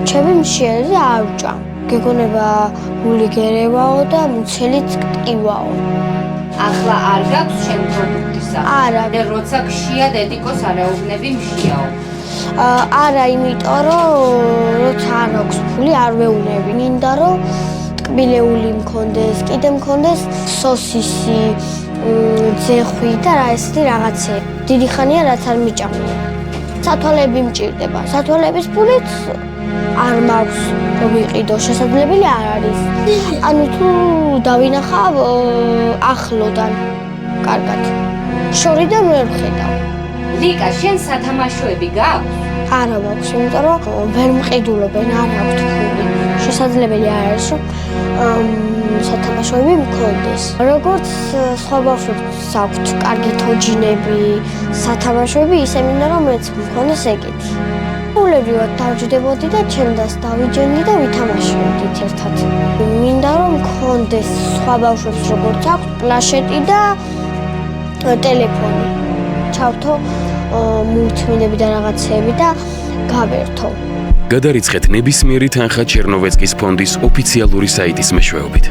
ჩემი მშიერი არ ვჭა. გეგონება გული გერევაო და მუცელიც ტკივაო. ახლა არ გაქვს შენ პროდუქტისა? არა. და როცა გშია დედიკოს არაუბნები მშიაო. არა, იმიტომ რომ როცა არ აქვს ფული არ ვეუნები. მინდა რომ ტკბილეული მქონდეს, კიდე მქონდეს სოსისი, ძეხვი და რა ესეთი რაღაცები. დიდი ხანია რაც არ მიჭამია. სათვალები მჭირდება. სათვალების ფულით არ მაქვს რომ ვიყიდო, შესაძლებელი არ არის. ანუ თუ დავინახავ ახლოდან, კარგად. შორიდან ვერ ხედავ. ლიკა, შენ სათამაშოები გაქვს? არა მაქვს, იმიტომ რომ ვერ მყიდულობენ, არ აქვთ ფული. შესაძლებელი არ არის რომ სათამაშოები მქონდეს. როგორც სხვა ბავშვებს აქვთ კარგი თოჯინები, სათამაშოები, ისე მინდა რომ მეც მქონდეს ეგეთი. ფულებრივად დავჯდებოდი და ჩემდას დავიჯენდი და ვითამაშებდით ერთად. მინდა რომ მქონდეს სხვა ბავშვებს როგორც აქვთ პლაშეტი და ტელეფონი. ჩავთო მულტმედები და რაღაცეები და გავერთო. გადარიცხეთ ნებისმიერი თანხა ჩერნოვეცკის ფონდის ოფიციალური საიტის მეშვეობით.